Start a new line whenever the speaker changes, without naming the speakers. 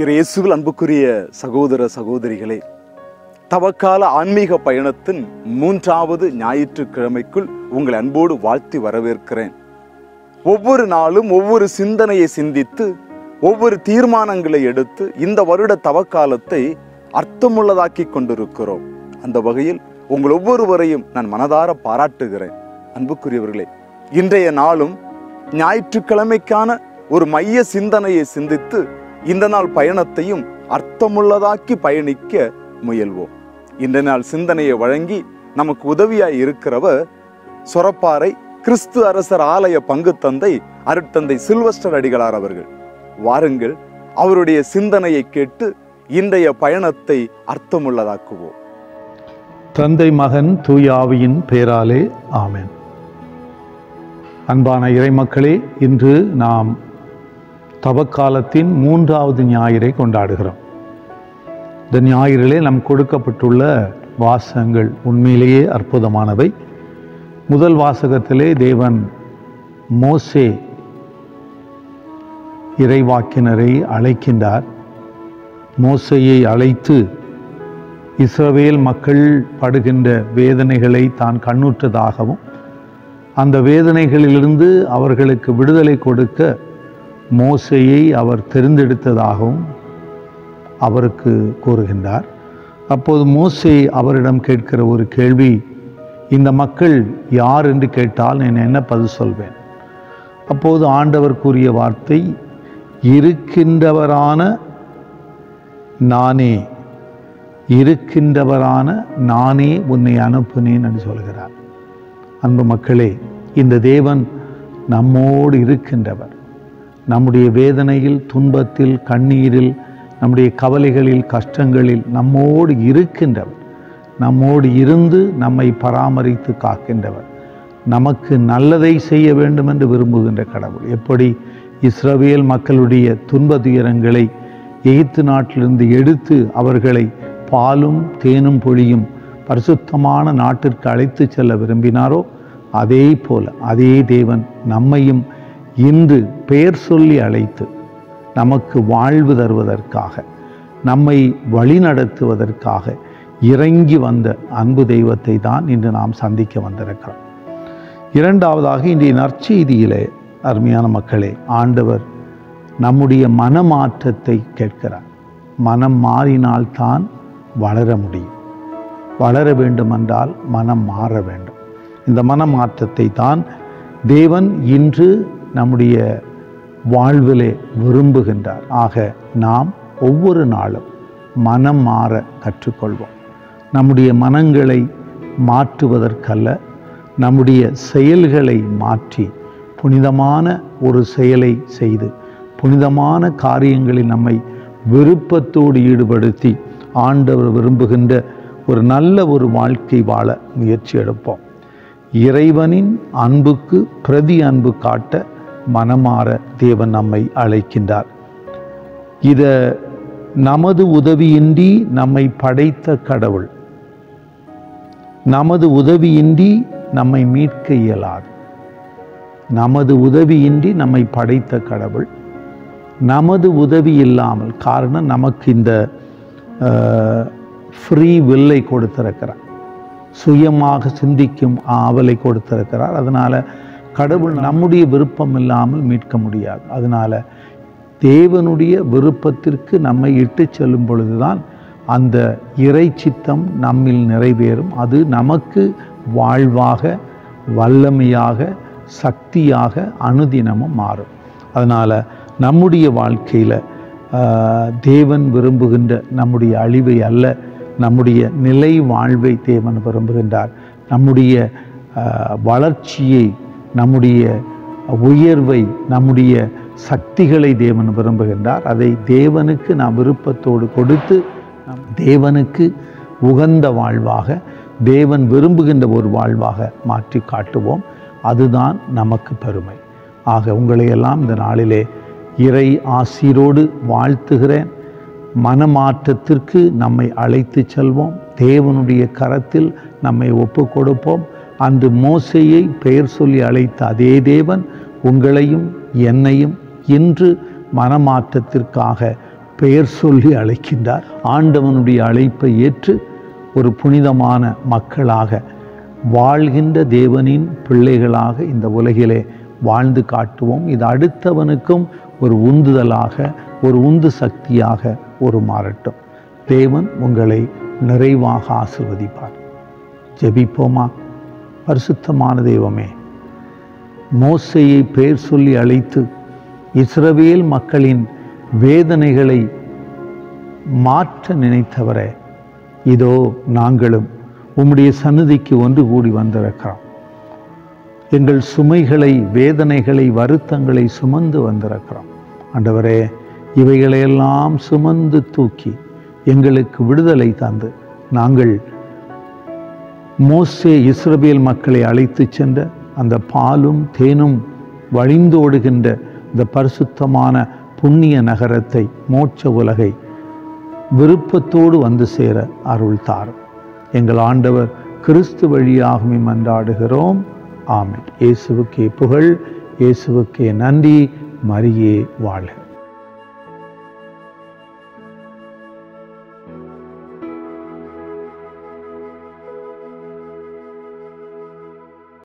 இயேசுவில் அன்புக்குரிய சகோதர சகோதரிகளே, தவக்கால ஆன்மீக பயணத்தின் 3வது ஞாயிற்றுக்கிழமைக்குள் உங்களை அன்போடு வாழ்த்தி வரவேற்கிறேன். ஒவ்வொரு நாளும் ஒவ்வொரு சிந்தனையை சிந்தித்து ஒவ்வொரு தீர்மானங்களை எடுத்து இந்த வருட தவக்காலத்தை அர்த்தமுள்ளதாக்கி கொண்டிருக்கிறோம். அந்த வகையில் உங்கள் ஒவ்வொருவரையும் நான் மனதார பாராட்டுகிறேன். அன்புக்குரியவர்களே, இன்றைய நாளும் ஞாயிற்றுக்கிழமைக்கான ஒரு மைய சிந்தனையை சிந்தித்து இந்த நாள் பயணத்தையும் அர்த்தமுள்ளதாக்கி பயணிக்க முயல்வோம். இன்றைய நாள் சிந்தனையை வழங்கி நமக்கு உதவியாய் இருக்கிறவர் சொரப்பாறை கிறிஸ்து அரசர் ஆலய பங்கு தந்தை அருட்தந்தை சில்வஸ்டர் அடிகளார் அவர்கள். வாருங்கள், அவருடைய சிந்தனையை கேட்டு இன்றைய பயணத்தை அர்த்தமுள்ளதாக்குவோம்.
தந்தை மகன் தூயாவியின் பேராலே ஆமென். அன்பான இறைமக்களே, இன்று நாம் தவக்காலத்தின் 3வது ஞாயிறை கொண்டாடுகிறோம். இந்த ஞாயிறிலே நம் கொடுக்கப்பட்டுள்ள வாசகங்கள் உண்மையிலேயே அற்புதமானவை. முதல் வாசகத்திலே தேவன் மோசே இறைவாக்கினரை அழைக்கின்றார். மோசேயை அழைத்து இஸ்ரவேல் மக்கள் படுகின்ற வேதனைகளை தான் கண்ணுற்றதாகவும் அந்த வேதனைகளிலிருந்து அவர்களுக்கு விடுதலை கொடுக்க மோசேயை அவர் தெரிந்தெடுத்ததாகவும் அவருக்கு கூறுகின்றார். அப்போது மோசே அவரிடம் கேட்கிற ஒரு கேள்வி, இந்த மக்கள் யார் என்று கேட்டால் நான் என்ன பதில் சொல்வேன்? அப்போது ஆண்டவர் கூறிய வார்த்தை, இருக்கின்றவரான நானே, இருக்கின்றவரான நானே உன்னை அனுப்புனேன் என்று சொல்கிறார். அன்பு மக்களே, இந்த தேவன் நம்மோடு இருக்கின்றவர். நம்முடைய வேதனையில், துன்பத்தில், கண்ணீரில், நம்முடைய கவலைகளில், கஷ்டங்களில் நம்மோடு இருக்கின்றவர். நம்மோடு இருந்து நம்மை பராமரித்து காக்கின்றவர். நமக்கு நல்லதை செய்ய வேண்டும் என்று விரும்புகின்ற கடவுள். எப்படி இஸ்ரவேல் மக்களுடைய துன்ப துயரங்களை எகிப்து நாட்டிலிருந்து எடுத்து அவர்களை பாலும் தேனும் பொழியும் பரிசுத்தமான நாட்டிற்கு அழைத்து செல்ல விரும்பினாரோ, அதே போல அதே தேவன் நம்மையும் இன்று பெயர் சொல்லி அழைத்து நமக்கு வாழ்வு தருவதற்காக, நம்மை வழிநடத்துவதற்காக இறங்கி வந்த அன்பு தெய்வத்தை தான் இன்று நாம் சந்திக்க வந்திருக்கிறோம். இரண்டாவதாக, இன்றைய நற்செய்தியிலே அருமையான மக்களே, ஆண்டவர் நம்முடைய மனமாற்றத்தை கேட்கிறார். மனம் மாறினால்தான் வளர முடியும். வளர வேண்டுமென்றால் மனம் மாற வேண்டும். இந்த மனமாற்றத்தை தான் தேவன் இன்று நம்முடைய வாழ்விலே விரும்புகின்றார். ஆக நாம் ஒவ்வொரு நாளும் மனம் மாற கற்றுக்கொள்வோம். நம்முடைய மனங்களை மாற்றுவதற்கல்ல, நம்முடைய செயல்களை மாற்றி புனிதமான ஒரு செயலை செய்து புனிதமான காரியங்களில் நம்மை விருப்பத்தோடு ஈடுபடுத்தி ஆண்டவர் விரும்புகின்ற ஒரு நல்ல ஒரு வாழ்க்கை வாழ முயற்சி எடுப்போம். இறைவனின் அன்புக்கு பிரதி அன்பு காட்ட மனமாற தேவன் நம்மை அழைக்கின்றார். இத நமது உதவியின்றி நம்மை படைத்த கடவுள். நமது உதவியின்றி நம்மை மீட்க இயலாது. நமது உதவியின்றி நம்மை படைத்த கடவுள். நமது உதவி இல்லாமல், காரணம் நமக்கு இந்த ஃப்ரீ வில்லை கொடுத்திருக்கிறார், சுயமாக சிந்திக்கும் ஆவலை கொடுத்திருக்கிறார். அதனால கடவுள் நம்முடைய விருப்பம் இல்லாமல் மீட்க முடியாது. அதனால தேவனுடைய விருப்பத்திற்கு நம்மை இட்டு செல்லும் பொழுதுதான் அந்த இறை சித்தம் நம்மில் நிறைவேறும். அது நமக்கு வாழ்வாக, வல்லமையாக, சக்தியாக அனுதினமும் மாறும். அதனால நம்முடைய வாழ்க்கையில் தேவன் விரும்புகின்ற நம்முடைய அழிவை அல்ல, நம்முடைய நிலை வாழ்வை தேவன் விரும்புகின்றார். நம்முடைய வளர்ச்சியை, நம்முடைய உயர்வை, நம்முடைய சக்திகளை தேவன் விரும்புகின்றார். அதை தேவனுக்கு நாம் விருப்பத்தோடு கொடுத்து தேவனுக்கு உகந்த வாழ்வாக, தேவன் விரும்புகின்ற ஒரு வாழ்வாக மாற்றி காட்டுவோம். அதுதான் நமக்கு பெருமை. ஆக உங்களையெல்லாம் இந்த நாளிலே இறை ஆசீரோடு வாழ்த்துகிறேன். மனமாற்றத்திற்கு நம்மை அழைத்து செல்வோம். தேவனுடைய கரத்தில் நம்மை ஒப்பு கொடுப்போம். அன்று மோசேயை பெயர் சொல்லி அழைத்த அதே தேவன் உங்களையும் என்னையும் இன்று மனமாற்றத்திற்காக பெயர் சொல்லி அழைக்கின்றார். ஆண்டவனுடைய அழைப்பை ஏற்று ஒரு புனிதமான மக்களாக வாழ்கின்ற தேவனின் பிள்ளைகளாக இந்த உலகிலே வாழ்ந்து காட்டுவோம். இது அடுத்தவனுக்கும் ஒரு உந்துதலாக, ஒரு உந்து சக்தியாக ஒரு மாறட்டும். தேவன் உங்களை நிறைவாக ஆசீர்வதிப்பார். ஜெபிப்போமா. பரிசுத்தமான தெய்வமே, மோசேயை பெயர் சொல்லி அழைத்து இஸ்ரவேல் மக்களின் வேதனைகளை மாற்ற நினைத்தவரே, இதோ நாங்களும் உம்முடைய சந்நிதிக்கு ஒன்று கூடி வந்திருக்கிறோம். எங்கள் சுமைகளை, வேதனைகளை, வருத்தங்களை சுமந்து வந்திருக்கிறோம். ஆண்டவரே, இவைகளையெல்லாம் சுமந்து தூக்கி எங்களுக்கு விடுதலை தந்து, நாங்கள் மோசே இஸ்ரவேல் மக்களை அழைத்து சென்ற அந்த பாலும் தேனும் வழிந்தோடுகின்ற இந்த பரிசுத்தமான புண்ணிய நகரத்தை, மோட்ச உலகை விருப்பத்தோடு வந்து சேர அருள் தாரும். எங்கள் ஆண்டவர் கிறிஸ்து வழியாகவே மன்றாடுகிறோம். ஆமென். இயேசுவுக்கே புகழ், இயேசுவுக்கே நன்றி. மரியே வாழ்க.